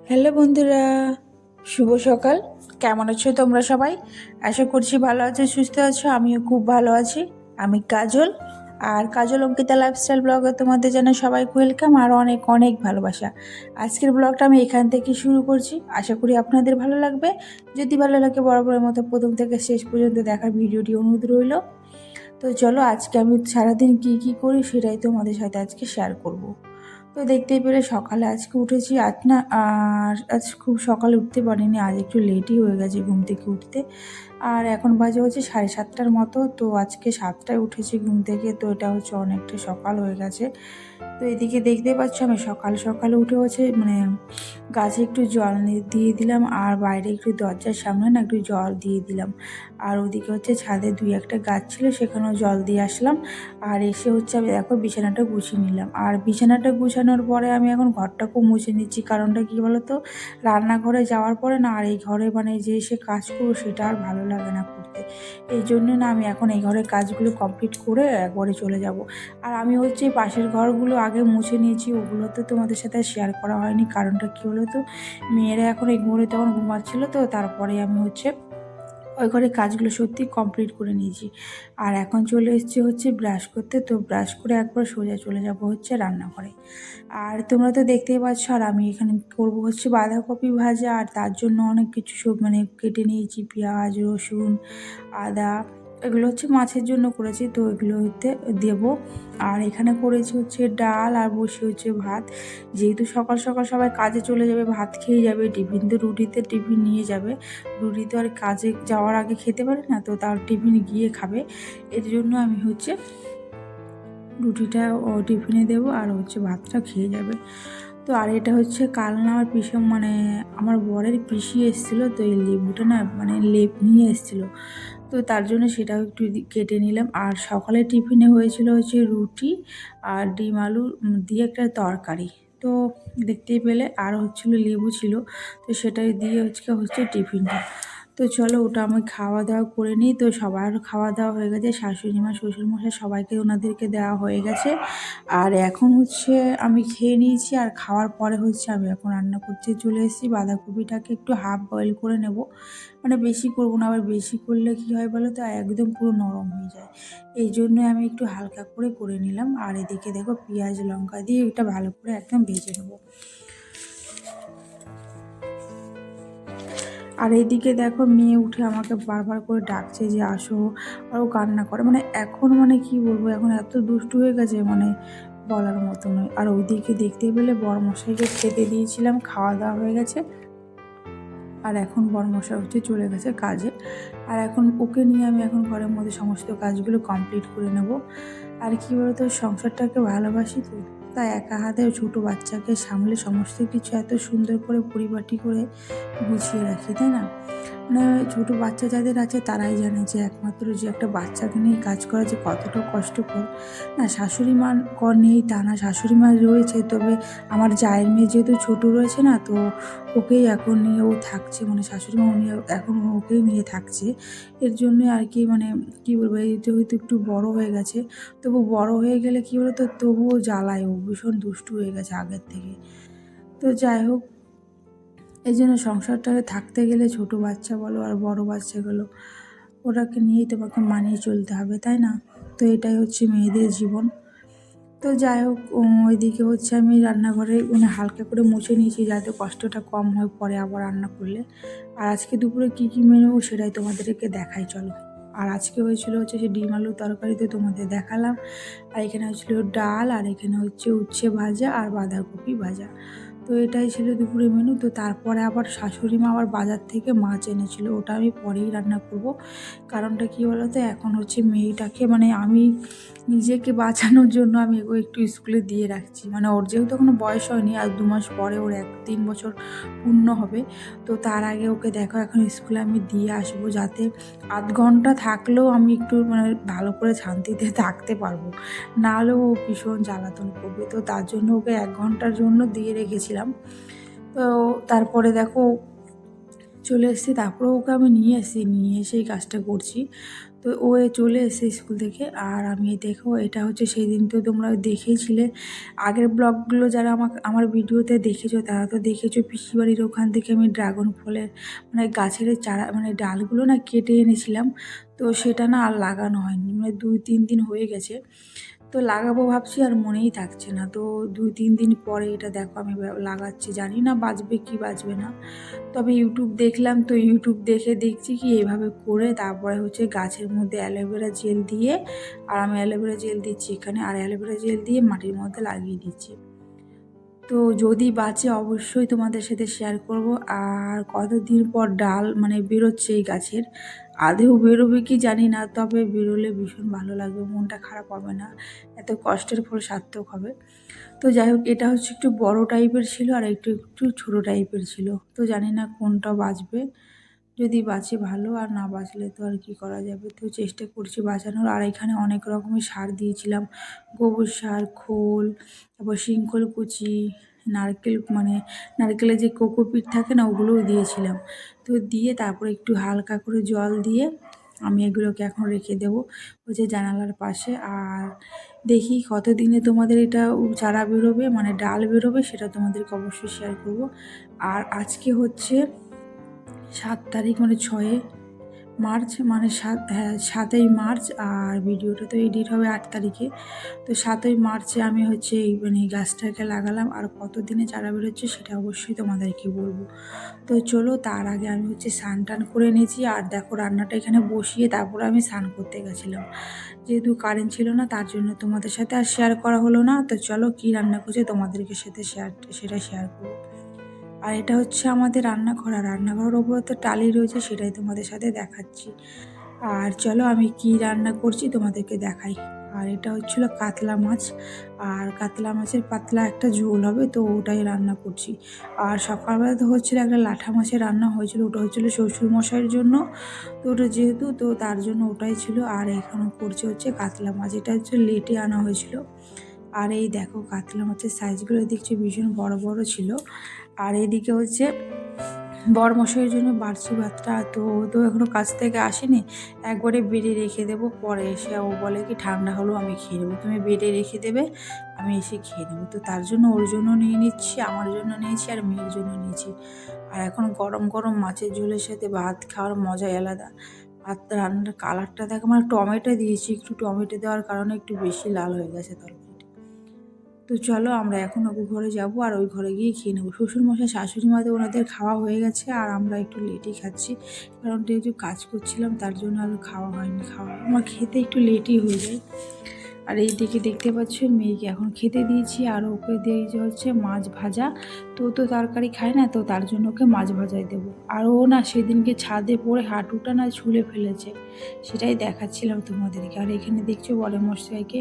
Hello বন্ধুরা, শুভ সকাল। কেমন আছো তোমরা সবাই? আশা করছি ভালো আছো, সুস্থ আছো। আমিও খুব ভালো আছি। আমি কাজল, আর কাজল অঙ্কিতা লাইফস্টাইল ব্লগে তোমাদের জানাই সবাইকে ওয়েলকাম আর অনেক অনেক ভালোবাসা। আজকের ব্লগটা আমি এখান থেকে শুরু করছি। আশা করি আপনাদের ভালো লাগবে। যদি ভালো লাগে বরাবরের মতো প্রথম থেকে শেষ পর্যন্ত দেখার ভিডিওটি অনুরোধ রইল। তো চলো, আজকে আমি সারাদিন কি করি সেটাই তোমাদের সাথে আজকে শেয়ার করব। তো দেখতেই পেলে সকালে আজকে উঠেছি আর আজ খুব সকালে উঠতে পারিনি, আজ একটু লেটই হয়ে গেছে ঘুম থেকে উঠতে। আর এখন বাজে হচ্ছে 7:30টার মতো। তো আজকে 7টায় উঠেছি ঘুম থেকে, তো এটা হচ্ছে অনেকটা সকাল হয়ে গেছে। তো এদিকে দেখতে পাচ্ছ আমি সকাল সকালে উঠে হচ্ছে গাছে একটু জল দিয়ে দিলাম, আর বাইরে একটু দরজার সামনে না একটু জল দিয়ে দিলাম। আর ওদিকে হচ্ছে ছাদে 2-1টা গাছ ছিল, সেখানেও জল দিয়ে আসলাম। আর এসে হচ্ছে আমি দেখো বিছানাটা গুছিয়ে নিলাম। আর বিছানাটা গুছানোর পরে আমি এখন ঘরটাকেও মুছে নিচ্ছি। কারণটা কী বলো তো, রান্নাঘরে যাওয়ার পরে না আর এই ঘরে যে এসে কাজ করবো সেটা আর ভালো লাগে না করতে। এই জন্য না আমি এখন এই ঘরের কাজগুলো কমপ্লিট করে একবারে চলে যাব। আর আমি হচ্ছে পাশের ঘরগুলো আগে মুছে নিয়েছি, ওগুলো তো তোমাদের সাথে শেয়ার করা হয়নি। কারণটা কী বলো তো, মেয়েরা এখন এই ঘরে তখন ঘুমাচ্ছিলো, তো তারপরে আমি হচ্ছে ওই ঘরে কাজগুলো সত্যি কমপ্লিট করে নিয়েছি। আর এখন চলে এসেছি হচ্ছে ব্রাশ করতে। তো ব্রাশ করে একবার সোজা চলে যাব হচ্ছে রান্নাঘরে। আর তোমরা তো দেখতেই পাচ্ছ, আর আমি এখানে করবো হচ্ছে বাঁধাকপি ভাজা। আর তার জন্য অনেক কিছু সব কেটে নিয়েছি, পেঁয়াজ, রসুন, আদা। এগুলো হচ্ছে মাছের জন্য করেছি, তো এগুলো হতে দেবো। আর এখানে করেছি হচ্ছে ডাল, আর বসে হচ্ছে ভাত। যেহেতু সকাল সকাল সবাই কাজে চলে যাবে, ভাত খেয়ে যাবে, টিফিন তো রুটিতে টিফিন নিয়ে যাবে। রুটি তো আর কাজে যাওয়ার আগে খেতে পারে না, তো তার টিফিন গিয়ে খাবে। এর জন্য আমি হচ্ছে রুটিটা টিফিনে দেবো, আর হচ্ছে ভাতটা খেয়ে যাবে। তো আর এটা হচ্ছে কাল না আমার আমার বরের পিসি এসেছিলো, তো এই লেবুটা না লেপ নিয়ে এসেছিলো। তো তার জন্য সেটাও একটু কেটে নিলাম। আর সকালে টিফিনে হয়েছিল হচ্ছে রুটি আর ডিম আলু দিয়ে একটা তরকারি। তো দেখতেই পেলে আর হচ্ছিলো লেবু ছিল, তো সেটাই দিয়ে হচ্ছে টিফিনটা। তো চলো ওটা আমি খাওয়া দাওয়া করে নিই। তো সবার খাওয়া দাওয়া হয়ে গেছে, শাশুড়ি মা, শ্বশুরমশাই সবাইকে ওনাদেরকে দেওয়া হয়ে গেছে। আর এখন হচ্ছে আমি খেয়ে নিয়েছি, আর খাওয়ার পরে হচ্ছে আমি এখন রান্না করতে চলে এসেছি। বাঁধাকপিটাকে একটু হাফ বয়েল করে নেব, বেশি করবো না। আবার বেশি করলে কি হয় বলো তো, একদম পুরো নরম হয়ে যায়। এই জন্য আমি একটু হালকা করে নিলাম। আর এদিকে দেখো পেঁয়াজ লঙ্কা দিয়ে এটা ভালো করে একদম ভেজে নেবো। আর এইদিকে দেখো মেয়ে উঠে আমাকে বারবার করে ডাকছে যে আসো, আর ও কান্না করে। এখন কি বলবো, এখন এত দুষ্টু হয়ে গেছে বলার মতো নয়। আর ওইদিকে দেখতে পেলে বরমশাইকে খেতে দিয়েছিলাম, খাওয়া দাওয়া হয়ে গেছে। আর এখন বরমশাই হচ্ছে চলে গেছে কাজে। আর এখন ওকে নিয়ে আমি এখন ঘরের মধ্যে সমস্ত কাজগুলো কমপ্লিট করে নেব। আর কি বলতো, সংসারটাকে ভালোবাসি, তো তাই একা হাতে ছোটো বাচ্চাকে সামলে সমস্ত কিছু এত সুন্দর করে পরিপাটি করে গুছিয়ে রাখি, তাই না? ছোটো বাচ্চা যাদের আছে তারাই জানে যে একমাত্র যে একটা বাচ্চাকে নিয়ে কাজ করা যে কতটা কষ্টকর। না শাশুড়ি মা নেই তা না, শাশুড়ি মা রয়েছে, তবে আমার জায়ের মেয়ে যেহেতু ছোটো রয়েছে না, তো ওকেই এখন নিয়ে ও থাকছে। শাশুড়ি মা উনি এখন ওকেই নিয়ে থাকছে। এর জন্যই আর কি কী বলবো, এই যেহেতু একটু বড় হয়ে গেছে, তবু বড় হয়ে গেলে কী বলতো, তবুও জ্বালায়, ও ভীষণ দুষ্টু হয়ে গেছে আগের থেকে। তো যাই হোক, এই জন্য সংসারটাকে থাকতে গেলে ছোটো বাচ্চা বলো আর বড় বাচ্চা গেলো, ওটাকে নিয়েই তোমাকে মানিয়ে চলতে হবে, তাই না? তো এটাই হচ্ছে মেয়েদের জীবন। তো যাই হোক, ওইদিকে হচ্ছে আমি রান্নাঘরে হালকা করে মুছে নিয়েছি, যাতে কষ্টটা কম হয় পরে আবার রান্না করলে। আর আজকে দুপুরে কী মেনু সেটাই তোমাদেরকে দেখাই, চলো। আর আজকে হয়েছিল হচ্ছে সে ডিম আলুর তরকারি, তো তোমাদের দেখালাম। আর এখানে হয়েছিল ডাল, আর এখানে হচ্ছে উচ্ছে ভাজা আর বাঁধাকপি ভাজা। তো এটাই ছিল দুপুরে মেনু। তো তারপরে আবার শাশুড়ি মা আবার বাজার থেকে মাছ এনেছিল, ওটা আমি পরেই রান্না করব। কারণটা কী বলো তো, এখন হচ্ছে মেয়েটাকে আমি নিজেকে বাঁচানোর জন্য আমি ওকে একটু স্কুলে দিয়ে রাখছি। ওর যেহেতু কোনো বয়স হয়নি, আর 2 মাস পরে ওর 3 বছর পূর্ণ হবে। তো তার আগে ওকে দেখো এখন স্কুলে আমি দিয়ে আসবো, যাতে আধ ঘন্টা থাকলেও আমি একটু ভালো করে শান্তিতে থাকতে পারবো। নাহলেও ও ভীষণ জ্বালাতন করবে। তো তার জন্য ওকে 1 ঘন্টার জন্য দিয়ে রেখেছিলাম। তো তারপরে দেখো চলে এসেছি, তারপরে ওকে আমি নিয়ে এসে এই কাজটা করছি। তো ও চলে এসেছে স্কুল থেকে। আর আমি দেখো এটা হচ্ছে সেই দিন তো তোমরা দেখেইছিলে আগের ব্লগগুলো, যারা আমার ভিডিওতে দেখেছো তারা তো দেখেছো পিসি বাড়ির ওখান থেকে আমি ড্রাগন ফলের মানে গাছের চারা মানে ডালগুলো না কেটে এনেছিলাম। তো সেটা না আর লাগানো হয়নি, মানে 2-3 দিন হয়ে গেছে। তো লাগাবো ভাবছি আর মনেই থাকছে না। তো 2-3 দিন পরে এটা দেখো আমি লাগাচ্ছি, জানি না বাঁচবে কি বাঁচবে না। তবে ইউটিউব দেখলাম, তো ইউটিউব দেখে দেখছি কি এভাবে করে তারপরে হচ্ছে গাছের মধ্যে অ্যালোভেরা জেল দিয়ে, আর আমি অ্যালোভেরা জেল দিচ্ছি এখানে, আর অ্যালোভেরা জেল দিয়ে মাটির মধ্যে লাগিয়ে দিচ্ছি। তো যদি বাঁচে অবশ্যই তোমাদের সাথে শেয়ার করব। আর কতদিন পর ডাল মানে বেরোচ্ছে এই গাছের, আদেও বেরোবে কি জানি না, তবে বেরোলে ভীষণ ভালো লাগবে, মনটা খারাপ হবে না, এত কষ্টের ফল সার্থক হবে। তো যাই হোক, এটা হচ্ছে একটু বড় টাইপের ছিল আর একটু একটু ছোটো টাইপের ছিল। তো জানি না কোনটা বাঁচবে, যদি বাঁচে ভালো, আর না বাঁচলে তো আর কি করা যাবে। তো চেষ্টা করছি বাঁচানোর। আর এখানে অনেক রকমের সার দিয়েছিলাম, গোবর সার, খোল, তারপর শিংখোল কুচি, নারকেল মানে নারকেলের যে কোকোপিট থাকে না ওগুলোও দিয়েছিলাম। তো দিয়ে তারপরে একটু হালকা করে জল দিয়ে আমি এগুলোকে এখন রেখে দেবো ওই যে জানালার পাশে। আর দেখি কতদিনে তোমাদের এটা চারা বেরোবে মানে ডাল বেরোবে, সেটা তোমাদেরকে অবশ্যই শেয়ার করব। আর আজকে হচ্ছে 7 তারিখ মানে 6 মার্চ, মানে 7ই মার্চ। আর ভিডিওটা তো এডিট হবে 8 তারিখে। তো 7ই মার্চে আমি হচ্ছে এই মানে গাছটাকে লাগালাম। আর কত দিনে চারা বেরোচ্ছে সেটা অবশ্যই তোমাদেরকে বলবো। তো চলো, তার আগে আমি হচ্ছে স্নান টান করে নিয়েছি। আর দেখো রান্নাটা এখানে বসিয়ে তারপরে আমি স্নান করতে গেছিলাম, যেহেতু কারেন্ট ছিল না তার জন্য তোমাদের সাথে আর শেয়ার করা হলো না। তো চলো কি রান্না করছে তোমাদেরকে সাথে সেটা শেয়ার করবো। আর এটা হচ্ছে আমাদের রান্নাঘর, আর রান্নাঘরের ওপরে তো টালি রয়েছে, সেটাই তোমাদের সাথে দেখাচ্ছি। আর চলো আমি কি রান্না করছি তোমাদেরকে দেখাই। আর এটা হচ্ছিল কাতলা মাছ, আর কাতলা মাছের পাতলা একটা ঝোল হবে, তো ওটাই রান্না করছি। আর সকালবেলা তো হচ্ছিল একটা লাঠা মাছের রান্না হয়েছিল, ওটা হচ্ছিল শ্বশুরমশাইয়ের জন্য। তো ওটা যেহেতু তো তার জন্য ওটাই ছিল। আর এখানে করছে হচ্ছে কাতলা মাছ, এটা হচ্ছে লেটে আনা হয়েছিল। আর এই দেখো কাতলা মাছের সাইজগুলো দেখছি ভীষণ বড় বড় ছিল। আর এদিকে হচ্ছে বরমশাইয়ের জন্য বাড়ছি ভাতটা, তো ও তো এখনও কাছ থেকে আসেনি, একবারে বেড়ে রেখে দেবো, পরে এসে ও বলে কি ঠান্ডা হলেও আমি খেয়ে নেবো, তুমি বেড়ে রেখে দেবে আমি এসে খেয়ে নেবো। তো তার জন্য ওর জন্য নিয়ে নিচ্ছি, আমার জন্য নিয়েছি, আর মেয়ের জন্য নিয়েছি। আর এখন গরম গরম মাছের ঝোলের সাথে ভাত খাওয়ার মজাই আলাদা। ভাত রান্নার কালারটা দেখো, মানে টমেটো দিয়েছি, একটু টমেটো দেওয়ার কারণে একটু বেশি লাল হয়ে গেছে তরকারিটা। তো চলো আমরা এখন ওই ঘরে যাব, আর ওই ঘরে গিয়ে খেয়ে নেবো। শ্বশুরমশাই শাশুড়ি মা তো ওনাদের খাওয়া হয়ে গেছে, আর আমরা একটু লেটই খাচ্ছি, কারণ যেহেতু কাজ করছিলাম তার জন্য আর খাওয়া হয়নি। আমার খেতে একটু লেটই হয়ে যায়। আর এই দিকে দেখতে পাচ্ছ মেয়েকে এখন খেতে দিয়েছি, আর ওকে দিয়েছি হচ্ছে মাছ ভাজা। তো ও তো তরকারি খায় না, তো তার জন্য ওকে মাছ ভাজাই দেবো। আর ও না সেদিনকে ছাদে পড়ে হাঁটুটা না ছুলে ফেলেছে, সেটাই দেখাচ্ছিলাম তোমাদেরকে। আর এখানে দেখছো বড় মশাইকে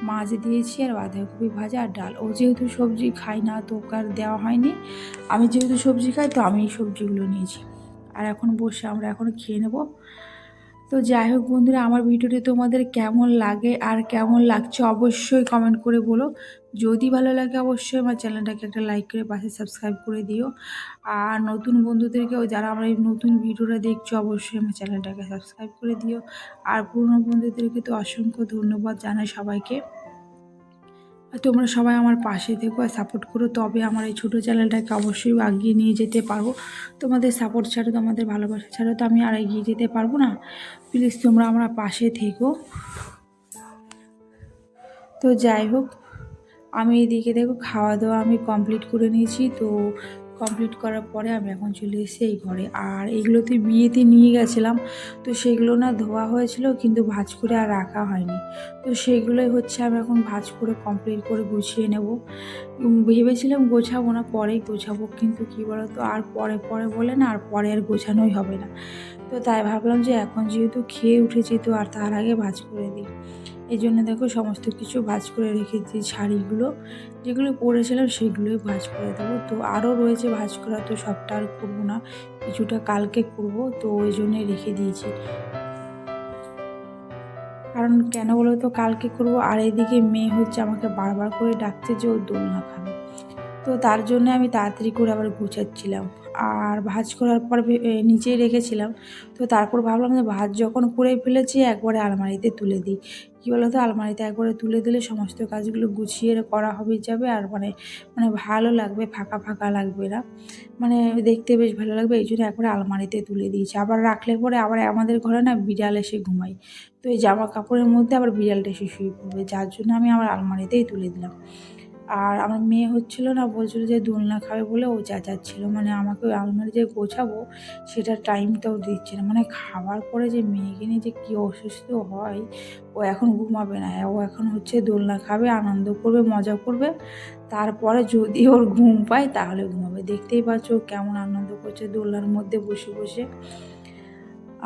মাছ দিয়েছি, আর বাঁধাকপি ভাজা আর ডাল। ও যেহেতু সবজি খায় না তো ওকে আর দেওয়া হয়নি, আমি যেহেতু সবজি খাই তো আমি এই সবজিগুলো নিয়েছি। আর এখন বসে আমরা এখন খেয়ে নেবো। তো যাই হোক বন্ধুরা, আমার ভিডিওটি তোমাদের কেমন লাগে আর কেমন লাগছে অবশ্যই কমেন্ট করে বলো। যদি ভালো লাগে অবশ্যই আমার চ্যানেলটাকে একটা লাইক করে পাশে সাবস্ক্রাইব করে দিও। আর নতুন বন্ধুদেরকেও, যারা আমার এই নতুন ভিডিওটা দেখছো, অবশ্যই আমার চ্যানেলটাকে সাবস্ক্রাইব করে দিও। আর পুরনো বন্ধুদেরকে তো অসংখ্য ধন্যবাদ জানাই সবাইকে। আর তোমরা সবাই আমার পাশে থেকো আর সাপোর্ট করো, তবে আমার এই ছোটো চ্যানেলটাকে অবশ্যই এগিয়ে নিয়ে যেতে পারবো। তোমাদের সাপোর্ট ছাড়া, তোমাদের ভালোবাসা ছাড়া তো আমি আর এগিয়ে যেতে পারবো না। প্লিজ তোমরা আমার পাশে থেকো। তো যাই হোক, আমি এদিকে দেখো খাওয়া দাওয়া আমি কমপ্লিট করে নিয়েছি। তো কমপ্লিট করার পরে আমি এখন চলে এসেছি এই ঘরে। আর এগুলোতে বিয়েতে নিয়ে গেছিলাম, তো সেগুলো না ধোয়া হয়েছিল কিন্তু ভাঁজ করে আর রাখা হয়নি। তো সেগুলোই হচ্ছে আমি এখন ভাঁজ করে কমপ্লিট করে গুছিয়ে নেব। ভেবেছিলাম গোছাবো না, পরেই গোছাবো, কিন্তু কী বলতো আর পরে পরে বলে না, আর পরে আর গোছানোই হবে না। তো তাই ভাবলাম যে এখন যেহেতু খেয়ে উঠেছি তো আর তার আগে ভাঁজ করে দিই। এই জন্য দেখো সমস্ত কিছু ভাঁজ করে রেখেছি, শাড়িগুলো যেগুলো পরেছিলাম সেগুলোই ভাঁজ করে দেবো। তো আরও রয়েছে ভাঁজ করা, তো সবটা আর করবো না, কিছুটা কালকে করব, তো ওই জন্যই রেখে দিয়েছি। কারণ কেন বলো তো, কালকে করব। আর এদিকে মেয়ে হচ্ছে আমাকে বারবার করে ডাকছে যে ও দোলনা খাবে। তো তার জন্য আমি তাড়াতাড়ি করে আবার গুছাচ্ছিলাম। আর ভাঁজ করার পর নিচেই রেখেছিলাম। তো তারপর ভাবলাম যে ভাঁজ যখন করে ফেলেছি একবারে আলমারিতে তুলে দিই। কী বলো তো, আলমারিতে একবারে তুলে দিলে সমস্ত কাজগুলো গুছিয়ে করা হবে যাবে, আর মানে ভালো লাগবে, ফাঁকা ফাঁকা লাগবে না, মানে দেখতে বেশ ভালো লাগবে। এই জন্য একবারে আলমারিতে তুলে দিয়েছি। আবার রাখলে পরে আবার আমাদের ঘরে না বিড়াল এসে ঘুমায়। তো এই জামা কাপড়ের মধ্যে আবার বিড়ালটা এসে শুয়ে পড়বে, যার জন্য আমি আমার আলমারিতেই তুলে দিলাম। আর আমার মেয়ে হচ্ছিল না, বলছিল যে দোলনা খাবে বলে ও চেঁচাচ্ছিল, মানে আমাকে ওই আলমারি যে গোছাবো সেটার টাইমটাও দিচ্ছে না। মানে খাওয়ার পরে যে মেয়েকে নিয়ে যে কী অসুস্থ হয়, ও এখন ঘুমাবে না, ও এখন হচ্ছে দোলনা খাবে, আনন্দ করবে, মজা করবে, তারপরে যদি ওর ঘুম পায় তাহলে ঘুমাবে। দেখতেই পাচ্ছ ও কেমন আনন্দ করছে দোলনার মধ্যে বসে বসে।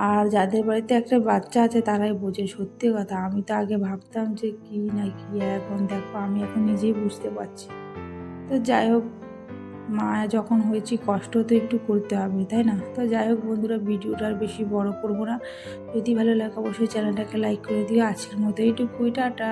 আর যাদের বাড়িতে একটা বাচ্চা আছে তারাই বোঝে, সত্যি কথা। আমি তো আগে ভাবতাম যে কী না কী, এখন দেখো আমি এখন নিজেই বুঝতে পারছি। তো যাই হোক, মা যখন হয়েছি কষ্ট তো একটু করতে হবে, তাই না? তো যাই হোক বন্ধুরা, ভিডিওটা আর বেশি বড় করব না। যদি ভালো লাগে অবশ্যই চ্যানেলটাকে লাইক করে দিও। আজকের মতো এইটুকুই, টাটা।